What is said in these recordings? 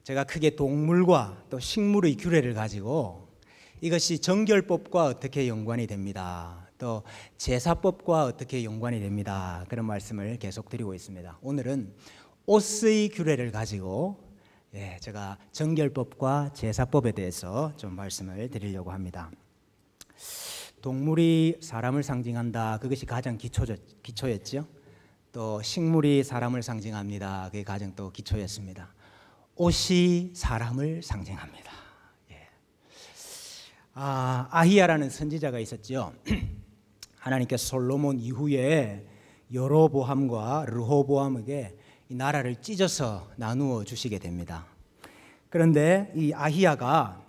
제가 크게 동물과 또 식물의 규례를 가지고 이것이 정결법과 어떻게 연관이 됩니다. 또 제사법과 어떻게 연관이 됩니다. 그런 말씀을 계속 드리고 있습니다. 오늘은 옷의 규례를 가지고 제가 정결법과 제사법에 대해서 좀 말씀을 드리려고 합니다. 동물이 사람을 상징한다. 그것이 가장 기초였죠. 또 식물이 사람을 상징합니다. 그게 가장 또 기초였습니다. 옷이 사람을 상징합니다. 아히야라는 선지자가 있었죠. 하나님께서 솔로몬 이후에 여로보암과 르호보암에게 이 나라를 찢어서 나누어 주시게 됩니다. 그런데 이 아히야가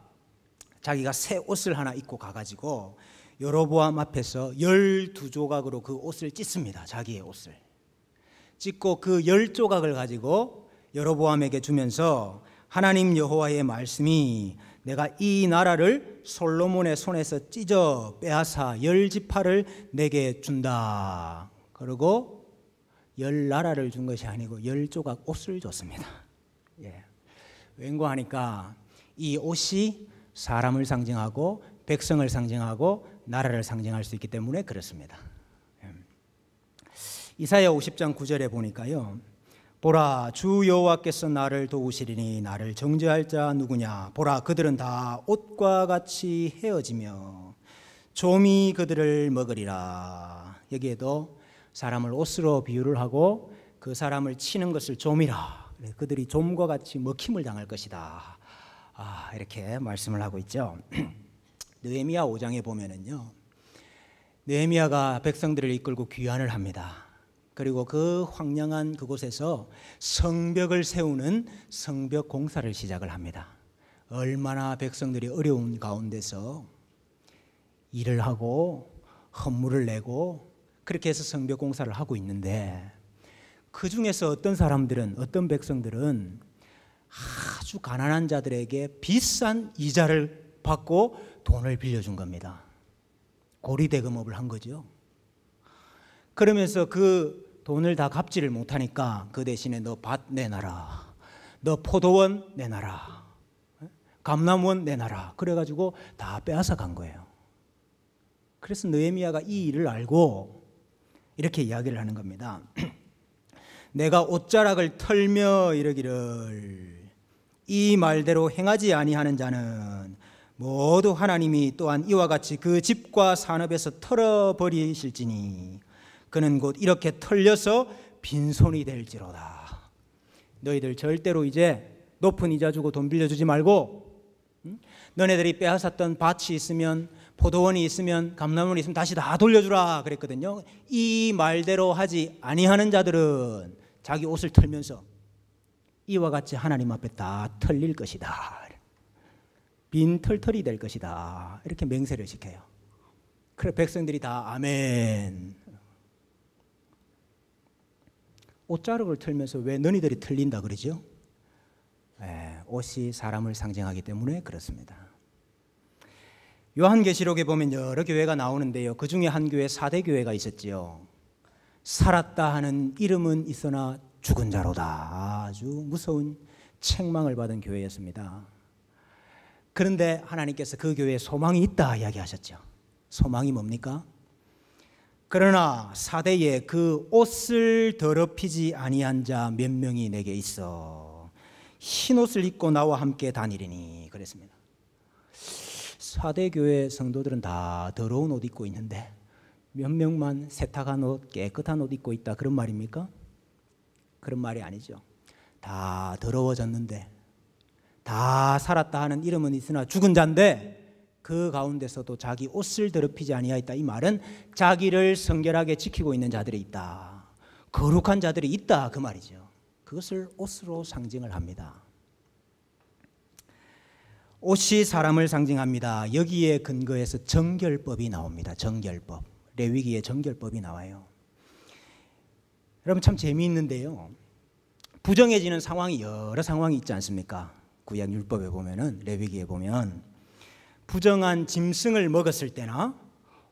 자기가 새 옷을 하나 입고 가가지고 여로보암 앞에서 12조각으로 그 옷을 찢습니다. 자기의 옷을 찢고 그 10조각을 가지고 여로보암에게 주면서 하나님 여호와의 말씀이 내가 이 나라를 솔로몬의 손에서 찢어 빼앗아 10지파를 내게 준다. 그리고 10나라를 준 것이 아니고 10조각 옷을 줬습니다. 왠고 하니까 이 옷이 사람을 상징하고 백성을 상징하고 나라를 상징할 수 있기 때문에 그렇습니다. 이사야 50장 9절에 보니까요. 보라, 주 여호와께서 나를 도우시리니 나를 정죄할 자 누구냐. 보라, 그들은 다 옷과 같이 헤어지며 좀이 그들을 먹으리라. 여기에도 사람을 옷으로 비유를 하고 그 사람을 치는 것을 좀이라. 그들이 좀과 같이 먹힘을 당할 것이다. 이렇게 말씀을 하고 있죠. 느헤미야 5장에 보면은요, 느헤미야가 백성들을 이끌고 귀환을 합니다. 그리고 그 황량한 그곳에서 성벽을 세우는 성벽 공사를 시작을 합니다. 얼마나 백성들이 어려운 가운데서 일을 하고 헌물을 내고 그렇게 해서 성벽 공사를 하고 있는데, 그 중에서 어떤 백성들은 아주 가난한 자들에게 비싼 이자를 받고 돈을 빌려준 겁니다. 고리대금업을 한 거죠. 그러면서 그 돈을 다 갚지를 못하니까 그 대신에 너 밭 내놔라, 너 포도원 내놔라, 감람원 내놔라, 그래가지고 다 빼앗아 간 거예요. 그래서 느헤미야가 이 일을 알고 이렇게 이야기를 하는 겁니다. 내가 옷자락을 털며 이르기를 이 말대로 행하지 아니하는 자는 모두 하나님이 또한 이와 같이 그 집과 산업에서 털어버리실지니 그는 곧 이렇게 털려서 빈손이 될지로다. 너희들 절대로 이제 높은 이자 주고 돈 빌려주지 말고, 너네들이 빼앗았던 밭이 있으면, 포도원이 있으면, 감람원이 있으면 다시 다 돌려주라 그랬거든요. 이 말대로 하지 아니하는 자들은 자기 옷을 털면서 이와 같이 하나님 앞에 다 털릴 것이다. 빈 털털이 될 것이다. 이렇게 맹세를 시켜요. 그래 백성들이 다 아멘. 옷자락을 털면서 왜 너희들이 털린다 그러죠? 옷이 사람을 상징하기 때문에 그렇습니다. 요한계시록에 보면 여러 교회가 나오는데요. 그 중에 한 교회 4대 교회가 있었지요. 살았다 하는 이름은 있으나 죽은 자로다. 아주 무서운 책망을 받은 교회였습니다. 그런데 하나님께서 그 교회에 소망이 있다 이야기하셨죠. 소망이 뭡니까? 그러나 사대에 그 옷을 더럽히지 아니한 자 몇 명이 내게 있어 흰 옷을 입고 나와 함께 다니리니 그랬습니다. 사대 교회 성도들은 다 더러운 옷 입고 있는데 몇 명만 세탁한 옷, 깨끗한 옷 입고 있다, 그런 말입니까? 그런 말이 아니죠. 다 더러워졌는데, 다 살았다 하는 이름은 있으나 죽은 자인데 그 가운데서도 자기 옷을 더럽히지 아니하였다. 이 말은 자기를 성결하게 지키고 있는 자들이 있다, 거룩한 자들이 있다, 그 말이죠. 그것을 옷으로 상징을 합니다. 옷이 사람을 상징합니다. 여기에 근거해서 정결법이 나옵니다. 정결법, 레위기에 정결법이 나와요. 여러분 참 재미있는데요, 부정해지는 상황이 여러 상황이 있지 않습니까? 구약 율법에 보면은, 레위기에 보면 부정한 짐승을 먹었을 때나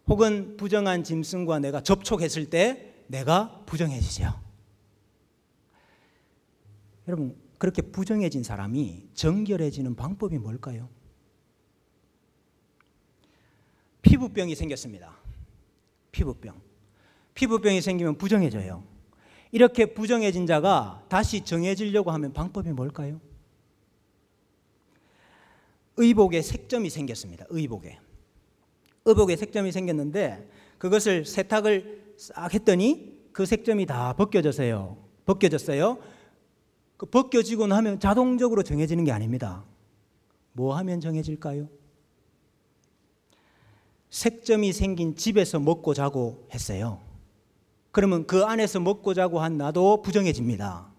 혹은 부정한 짐승과 내가 접촉했을 때 내가 부정해지죠. 여러분 그렇게 부정해진 사람이 정결해지는 방법이 뭘까요? 피부병이 생겼습니다. 피부병이 생기면 부정해져요. 이렇게 부정해진 자가 다시 정해지려고 하면 방법이 뭘까요? 의복에 색점이 생겼습니다. 의복에 색점이 생겼는데 그것을 세탁을 싹 했더니 그 색점이 다 벗겨졌어요. 그 벗겨지고 나면 자동적으로 정해지는 게 아닙니다. 뭐 하면 정해질까요? 색점이 생긴 집에서 먹고 자고 했어요. 그러면 그 안에서 먹고 자고 한 나도 부정해집니다.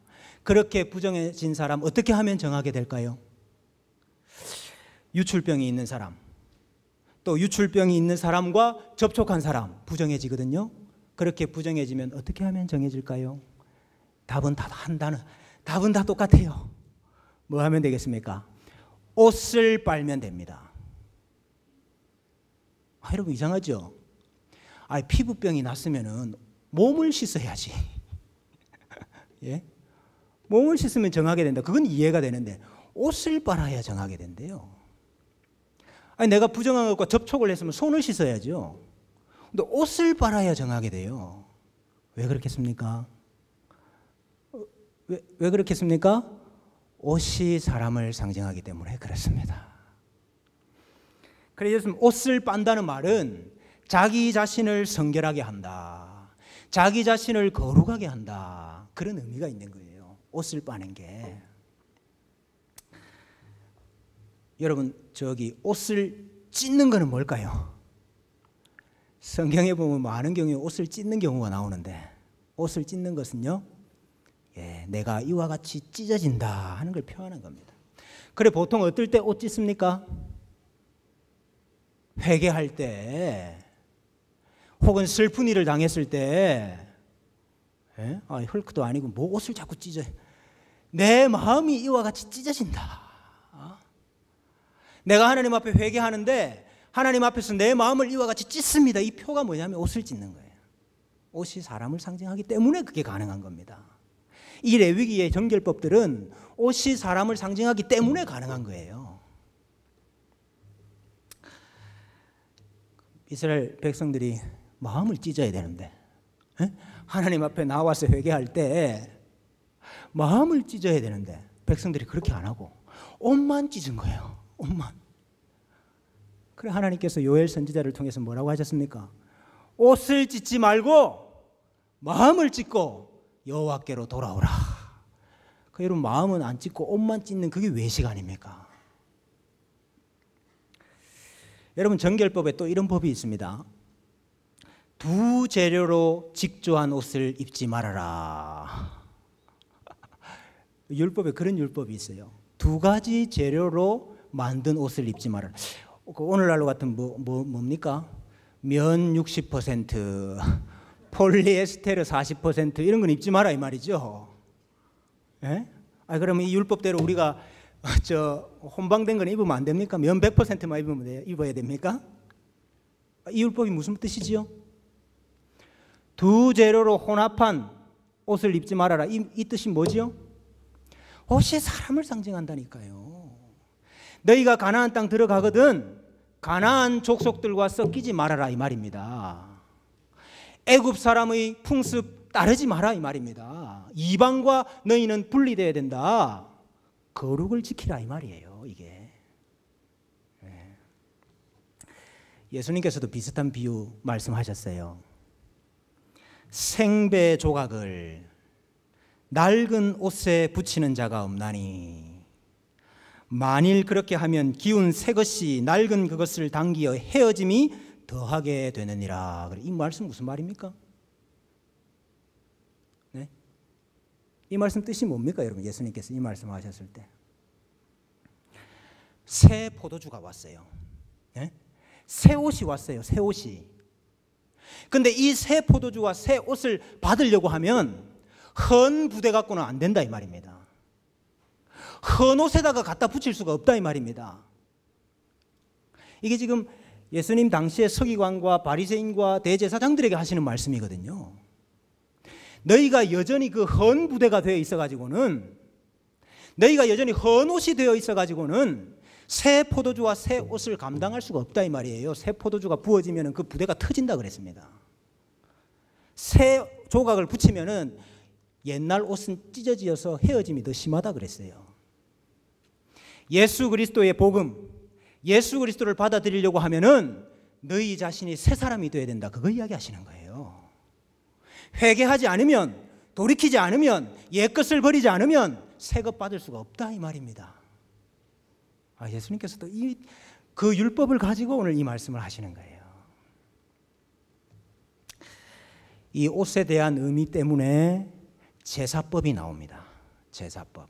그렇게 부정해진 사람 어떻게 하면 정하게 될까요? 유출병이 있는 사람, 또 유출병이 있는 사람과 접촉한 사람 부정해지거든요. 그렇게 부정해지면 어떻게 하면 정해질까요? 답은 다 똑같아요. 뭐 하면 되겠습니까? 옷을 빨면 됩니다. 여러분 이상하죠? 피부병이 났으면은 몸을 씻어야지. 예? 몸을 씻으면 정하게 된다. 그건 이해가 되는데 옷을 빨아야 정하게 된대요. 내가 부정한 것과 접촉을 했으면 손을 씻어야죠. 근데 옷을 빨아야 정하게 돼요. 왜 그렇겠습니까? 왜 그렇겠습니까? 옷이 사람을 상징하기 때문에 그렇습니다. 그래서 옷을 빤다는 말은 자기 자신을 성결하게 한다, 자기 자신을 거룩하게 한다, 그런 의미가 있는 거예요. 옷을 빠는 게. 여러분 옷을 찢는 거는 뭘까요? 성경에 보면 많은 경우에 옷을 찢는 경우가 나오는데 옷을 찢는 것은요, 내가 이와 같이 찢어진다 하는 걸 표현한 겁니다. 그래 보통 어떨 때 옷 찢습니까? 회개할 때, 혹은 슬픈 일을 당했을 때. 헐크도 아니고 뭐 옷을 자꾸 찢어. 내 마음이 이와 같이 찢어진다. 내가 하나님 앞에 회개하는데 하나님 앞에서 내 마음을 이와 같이 찢습니다. 이 표가 뭐냐면 옷을 찢는 거예요. 옷이 사람을 상징하기 때문에 그게 가능한 겁니다. 이 레위기의 정결법들은 옷이 사람을 상징하기 때문에 가능한 거예요. 이스라엘 백성들이 마음을 찢어야 되는데, 하나님 앞에 나와서 회개할 때 마음을 찢어야 되는데 백성들이 그렇게 안 하고 옷만 찢은 거예요. 옷만. 그래 하나님께서 요엘 선지자를 통해서 뭐라고 하셨습니까? 옷을 찢지 말고 마음을 찢고 여호와께로 돌아오라. 여러분 마음은 안 찢고 옷만 찢는 그게 외식 아닙니까? 여러분 정결법에 또 이런 법이 있습니다. 두 재료로 직조한 옷을 입지 말아라. 율법에 그런 율법이 있어요. 두 가지 재료로 만든 옷을 입지 말아라. 오늘날로 같은 뭡니까? 면 60%, 폴리에스테르 40% 이런 건 입지 마라 이 말이죠. 예? 그러면 이 율법대로 우리가 혼방된 건 입으면 안 됩니까? 면 100%만 입어야 됩니까? 이 율법이 무슨 뜻이지요? 두 재료로 혼합한 옷을 입지 말아라. 이 뜻이 뭐지요? 옷이 사람을 상징한다니까요. 너희가 가나안 땅 들어가거든 가나안 족속들과 섞이지 말아라 이 말입니다. 애굽 사람의 풍습 따르지 마라 이 말입니다. 이방과 너희는 분리되어야 된다. 거룩을 지키라 이 말이에요. 이게 예수님께서도 비슷한 비유 말씀하셨어요. 생배 조각을 낡은 옷에 붙이는 자가 없나니 만일 그렇게 하면 기운 새 것이 낡은 그것을 당기어 헤어짐이 더하게 되느니라. 이 말씀 무슨 말입니까? 네? 이 말씀 뜻이 뭡니까 여러분? 예수님께서 이 말씀하셨을 때 새 포도주가 왔어요. 네? 새 옷이 왔어요. 새 옷이. 근데 이 새 포도주와 새 옷을 받으려고 하면 헌 부대 갖고는 안 된다 이 말입니다. 헌 옷에다가 갖다 붙일 수가 없다 이 말입니다. 이게 지금 예수님 당시에 서기관과 바리새인과 대제사장들에게 하시는 말씀이거든요. 너희가 여전히 그 헌 부대가 되어 있어 가지고는 너희가 여전히 헌 옷이 되어 있어가지고는 새 포도주와 새 옷을 감당할 수가 없다 이 말이에요. 새 포도주가 부어지면 그 부대가 터진다 그랬습니다. 새 조각을 붙이면 옛날 옷은 찢어지어서 헤어짐이 더 심하다 그랬어요. 예수 그리스도의 복음, 예수 그리스도를 받아들이려고 하면은 너희 자신이 새 사람이 되어야 된다. 그거 이야기하시는 거예요. 회개하지 않으면, 돌이키지 않으면, 옛것을 버리지 않으면 새 것 받을 수가 없다 이 말입니다. 예수님께서도 그 율법을 가지고 오늘 이 말씀을 하시는 거예요. 이 옷에 대한 의미 때문에 제사법이 나옵니다. 제사법.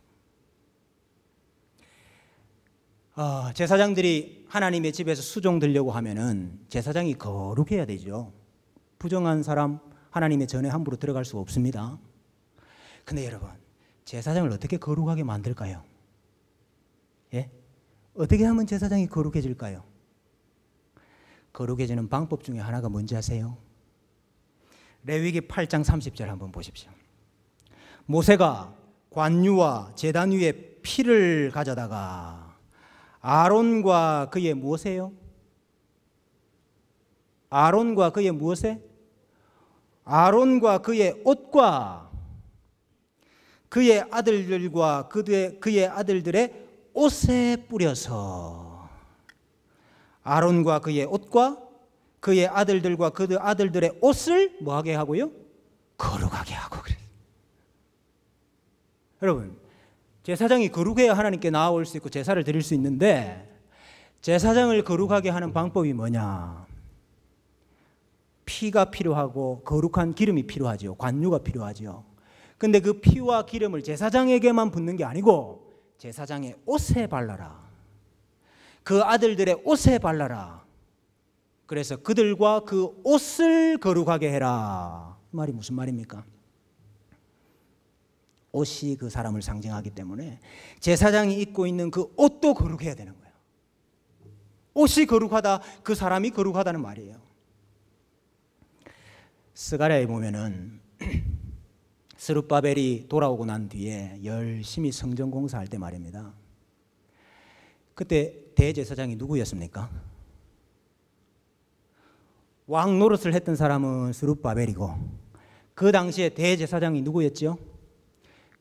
제사장들이 하나님의 집에서 수종 들려고 하면은 제사장이 거룩해야 되죠. 부정한 사람 하나님의 전에 함부로 들어갈 수가 없습니다. 근데 여러분, 제사장을 어떻게 거룩하게 만들까요? 예? 어떻게 하면 제사장이 거룩해질까요? 거룩해지는 방법 중에 하나가 뭔지 아세요? 레위기 8장 30절 한번 보십시오. 모세가 관유와 제단 위에 피를 가져다가 아론과 그의 무엇에요? 아론과 그의 무엇에? 아론과 그의 옷과 그의 아들들과 그의 아들들의 옷에 뿌려서 아론과 그의 옷과 그의 아들들과 그 아들들의 옷을 뭐하게 하고요? 거룩하게 하고 그래요. 여러분, 제사장이 거룩해야 하나님께 나아올 수 있고 제사를 드릴 수 있는데 제사장을 거룩하게 하는 방법이 뭐냐? 피가 필요하고 거룩한 기름이 필요하죠. 관유가 필요하죠. 근데 그 피와 기름을 제사장에게만 붓는 게 아니고 제사장의 옷에 발라라. 그 아들들의 옷에 발라라. 그래서 그들과 그 옷을 거룩하게 해라. 이 말이 무슨 말입니까? 옷이 그 사람을 상징하기 때문에 제사장이 입고 있는 그 옷도 거룩해야 되는 거예요. 옷이 거룩하다, 그 사람이 거룩하다는 말이에요. 스가랴에 보면은 스룹바벨이 돌아오고 난 뒤에 열심히 성전 공사할 때 말입니다. 그때 대제사장이 누구였습니까? 왕 노릇을 했던 사람은 스룹바벨이고 그 당시에 대제사장이 누구였죠?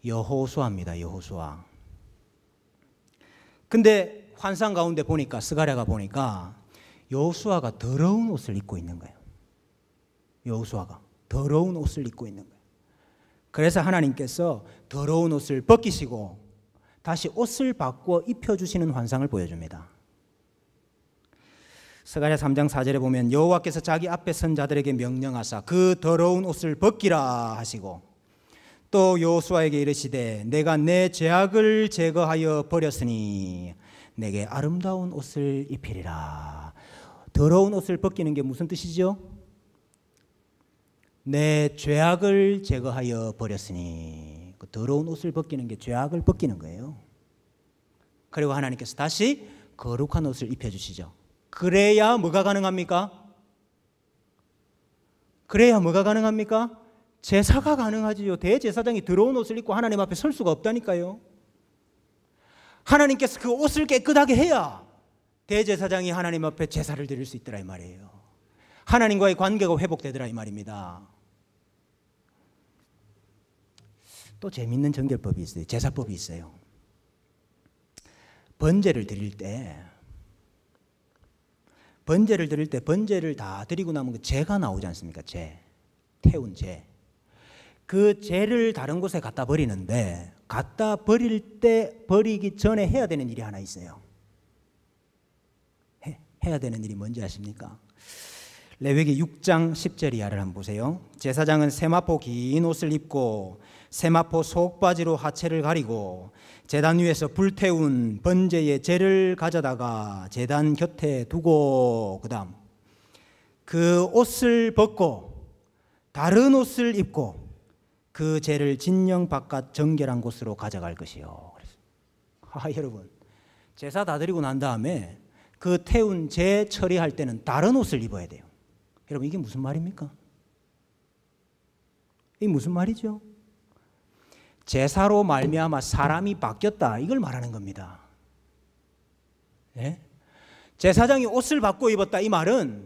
여호수아입니다. 여호수아. 근데 환상 가운데 보니까 스가랴가 보니까 여호수아가 더러운 옷을 입고 있는 거예요. 여호수아가 더러운 옷을 입고 있는 거예요. 그래서 하나님께서 더러운 옷을 벗기시고 다시 옷을 바꿔 입혀주시는 환상을 보여줍니다. 스가랴 3장 4절에 보면 여호와께서 자기 앞에 선 자들에게 명령하사 그 더러운 옷을 벗기라 하시고 또 여호수아에게 이르시되 내가 내 죄악을 제거하여 버렸으니 내게 아름다운 옷을 입히리라. 더러운 옷을 벗기는 게 무슨 뜻이죠? 내 죄악을 제거하여 버렸으니 그 더러운 옷을 벗기는 게 죄악을 벗기는 거예요. 그리고 하나님께서 다시 거룩한 옷을 입혀주시죠. 그래야 뭐가 가능합니까? 그래야 뭐가 가능합니까? 제사가 가능하지요. 대제사장이 더러운 옷을 입고 하나님 앞에 설 수가 없다니까요. 하나님께서 그 옷을 깨끗하게 해야 대제사장이 하나님 앞에 제사를 드릴 수 있더라 이 말이에요. 하나님과의 관계가 회복되더라 이 말입니다. 또 재미있는 정결법이 있어요. 제사법이 있어요. 번제를 드릴 때 번제를 다 드리고 나면 그 재가 나오지 않습니까? 재, 태운 재. 그 재를 다른 곳에 갖다 버리는데 갖다 버릴 때 버리기 전에 해야 되는 일이 하나 있어요. 해야 되는 일이 뭔지 아십니까? 레위기 6장 10절 이하를 한번 보세요. 제사장은 세마포 긴 옷을 입고 세마포 속바지로 하체를 가리고 제단 위에서 불태운 번제의 재를 가져다가 제단 곁에 두고 그다음 그 옷을 벗고 다른 옷을 입고 그 재를 진영 바깥 정결한 곳으로 가져갈 것이요. 여러분, 제사 다 드리고 난 다음에 그 태운 재 처리할 때는 다른 옷을 입어야 돼요. 여러분, 이게 무슨 말입니까? 이게 무슨 말이죠? 제사로 말미암아 사람이 바뀌었다, 이걸 말하는 겁니다. 예? 제사장이 옷을 바꿔 입었다, 이 말은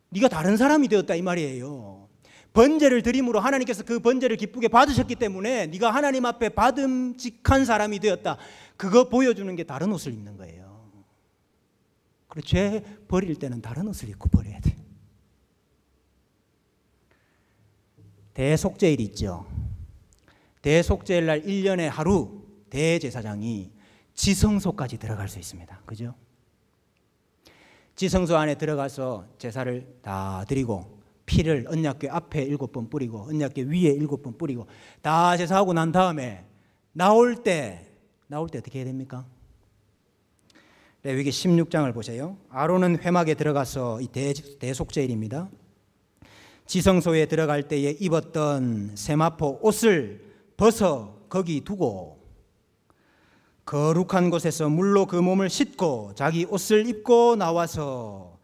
네가 다른 사람이 되었다, 이 말이에요. 번제를 드림으로 하나님께서 그 번제를 기쁘게 받으셨기 때문에 네가 하나님 앞에 받음직한 사람이 되었다, 그거 보여주는 게 다른 옷을 입는 거예요. 그리고 죄 버릴 때는 다른 옷을 입고 버려야 돼. 대속죄일 있죠. 대속죄일 날 1년에 하루 대제사장이 지성소까지 들어갈 수 있습니다. 그죠? 지성소 안에 들어가서 제사를 다 드리고 피를 언약궤 앞에 7번 뿌리고 언약궤 위에 7번 뿌리고 다 제사하고 난 다음에 나올 때 어떻게 해야 됩니까? 레위기 16장을 보세요. 아론은 회막에 들어가서 이 대속죄일입니다. 지성소에 들어갈 때에 입었던 세마포 옷을 벗어 거기 두고 거룩한 곳에서 물로 그 몸을 씻고 자기 옷을 입고 나와서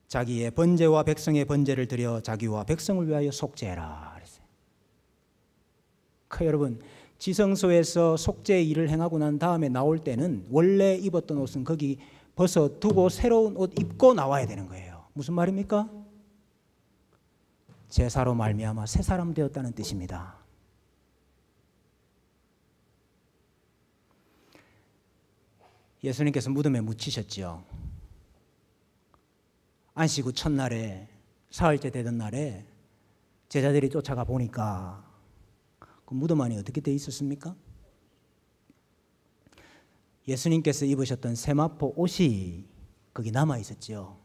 자기의 번제와 백성의 번제를 드려 자기와 백성을 위하여 속죄해라 그랬어요. 여러분, 지성소에서 속죄 일을 행하고 난 다음에 나올 때는 원래 입었던 옷은 거기 벗어 두고 새로운 옷 입고 나와야 되는 거예요. 무슨 말입니까? 제사로 말미암아 새 사람 되었다는 뜻입니다. 예수님께서 무덤에 묻히셨죠. 안식 후 첫날에 사흘째 되던 날에 제자들이 쫓아가 보니까 그 무덤 안이 어떻게 돼 있었습니까? 예수님께서 입으셨던 세마포 옷이 거기 남아 있었죠.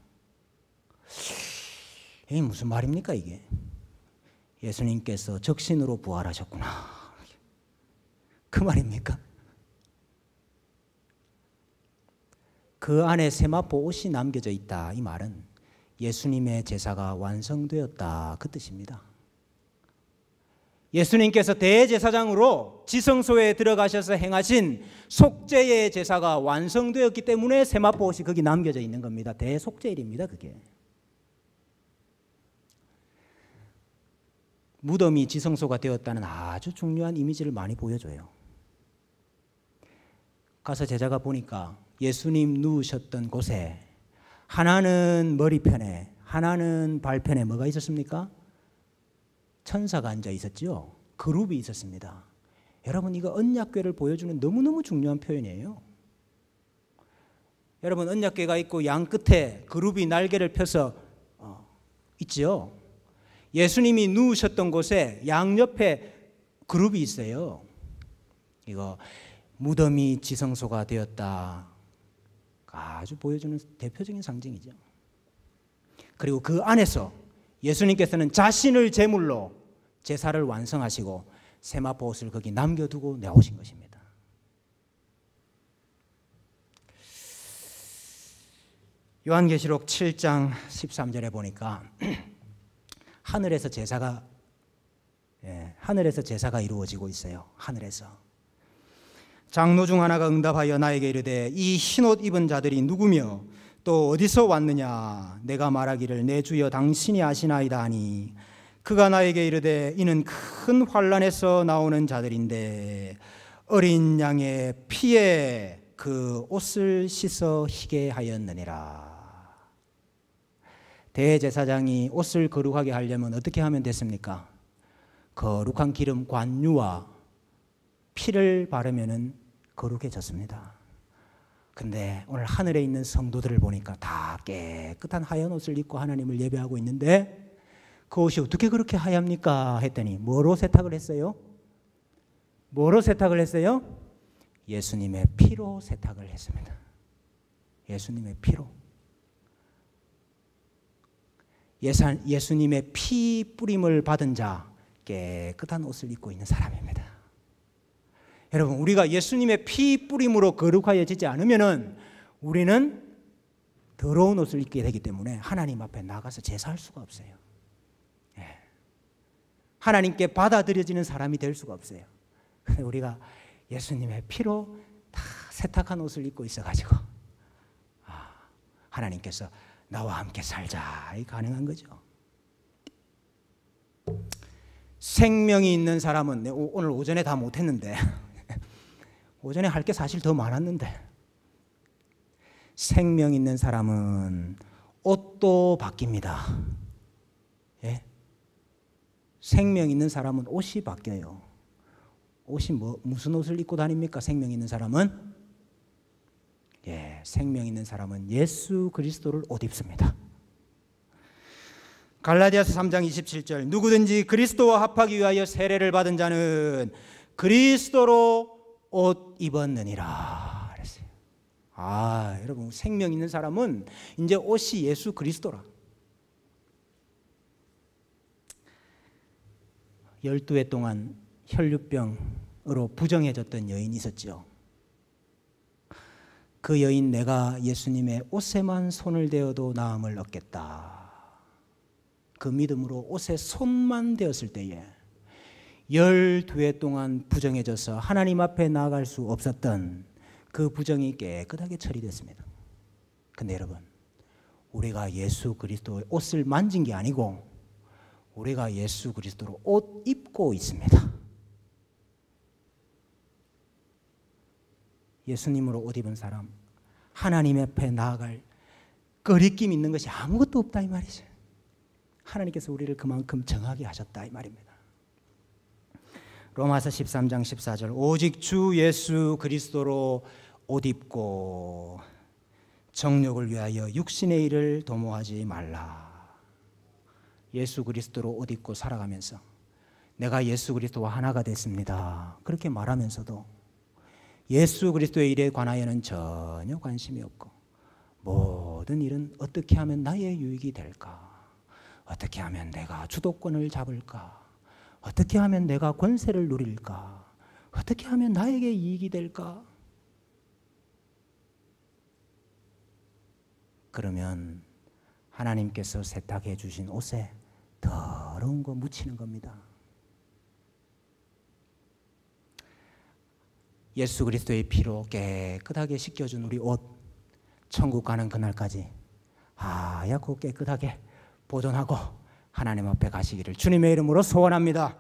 이게 무슨 말입니까 이게? 예수님께서 적신으로 부활하셨구나, 그 말입니까? 그 안에 세마포 옷이 남겨져 있다, 이 말은 예수님의 제사가 완성되었다, 그 뜻입니다. 예수님께서 대제사장으로 지성소에 들어가셔서 행하신 속죄의 제사가 완성되었기 때문에 세마포 옷이 거기 남겨져 있는 겁니다. 대속죄일입니다, 그게. 무덤이 지성소가 되었다는 아주 중요한 이미지를 많이 보여줘요. 가서 제자가 보니까 예수님 누우셨던 곳에 하나는 머리편에 하나는 발편에 뭐가 있었습니까? 천사가 앉아 있었죠. 그룹이 있었습니다. 여러분, 이거 언약궤를 보여주는 너무너무 중요한 표현이에요. 여러분, 언약궤가 있고 양 끝에 그룹이 날개를 펴서 있죠. 예수님이 누우셨던 곳에 양옆에 그룹이 있어요. 이거 무덤이 지성소가 되었다, 아주 보여주는 대표적인 상징이죠. 그리고 그 안에서 예수님께서는 자신을 제물로 제사를 완성하시고 세마포 옷을 거기 남겨두고 나오신 것입니다. 요한계시록 7장 13절에 보니까 하늘에서 제사가 이루어지고 있어요. 하늘에서 장로 중 하나가 응답하여 나에게 이르되 이 흰옷 입은 자들이 누구며 또 어디서 왔느냐? 내가 말하기를 내 주여 당신이 아시나이다 하니 그가 나에게 이르되 이는 큰 환난에서 나오는 자들인데 어린 양의 피에 그 옷을 씻어 희게 하였느니라. 대제사장이 옷을 거룩하게 하려면 어떻게 하면 됐습니까? 거룩한 기름 관유와 피를 바르면 거룩해졌습니다. 근데 오늘 하늘에 있는 성도들을 보니까 다 깨끗한 하얀 옷을 입고 하나님을 예배하고 있는데 그 옷이 어떻게 그렇게 하얗니까 했더니 뭐로 세탁을 했어요? 뭐로 세탁을 했어요? 예수님의 피로 세탁을 했습니다. 예수님의 피로. 예수님의 피 뿌림을 받은 자, 깨끗한 옷을 입고 있는 사람입니다. 여러분, 우리가 예수님의 피 뿌림으로 거룩하여지지 않으면은 우리는 더러운 옷을 입게 되기 때문에 하나님 앞에 나가서 제사할 수가 없어요. 하나님께 받아들여지는 사람이 될 수가 없어요. 근데 우리가 예수님의 피로 다 세탁한 옷을 입고 있어가지고 하나님께서 나와 함께 살자, 이 가능한 거죠. 생명이 있는 사람은, 오늘 오전에 다 못했는데 오전에 할 게 사실 더 많았는데, 생명 있는 사람은 옷도 바뀝니다. 예? 생명 있는 사람은 옷이 바뀌어요. 옷이 무슨 옷을 입고 다닙니까? 생명 있는 사람은, 생명 있는 사람은 예수 그리스도를 옷 입습니다. 갈라디아서 3장 27절, 누구든지 그리스도와 합하기 위하여 세례를 받은 자는 그리스도로 옷 입었느니라 그랬어요. 여러분, 생명 있는 사람은 이제 옷이 예수 그리스도라. 12해 동안 혈류병으로 부정해졌던 여인이 있었죠. 그 여인, 내가 예수님의 옷에만 손을 대어도 나음을 얻겠다. 그 믿음으로 옷에 손만 대었을 때에 12해 동안 부정해져서 하나님 앞에 나아갈 수 없었던 그 부정이 깨끗하게 처리됐습니다. 근데 여러분, 우리가 예수 그리스도의 옷을 만진 게 아니고 우리가 예수 그리스도로 옷 입고 있습니다. 예수님으로 옷 입은 사람, 하나님 앞에 나아갈 거리낌 있는 것이 아무것도 없다 이 말이죠. 하나님께서 우리를 그만큼 정하게 하셨다 이 말입니다. 로마서 13장 14절, 오직 주 예수 그리스도로 옷 입고 정욕을 위하여 육신의 일을 도모하지 말라. 예수 그리스도로 옷 입고 살아가면서 내가 예수 그리스도와 하나가 됐습니다, 그렇게 말하면서도 예수 그리스도의 일에 관하여는 전혀 관심이 없고, 모든 일은 어떻게 하면 나의 유익이 될까? 어떻게 하면 내가 주도권을 잡을까? 어떻게 하면 내가 권세를 누릴까? 어떻게 하면 나에게 이익이 될까? 그러면 하나님께서 세탁해 주신 옷에 더러운 거 묻히는 겁니다. 예수 그리스도의 피로 깨끗하게 씻겨준 우리 옷, 천국 가는 그날까지 하얗고 깨끗하게 보존하고 하나님 앞에 가시기를 주님의 이름으로 소원합니다.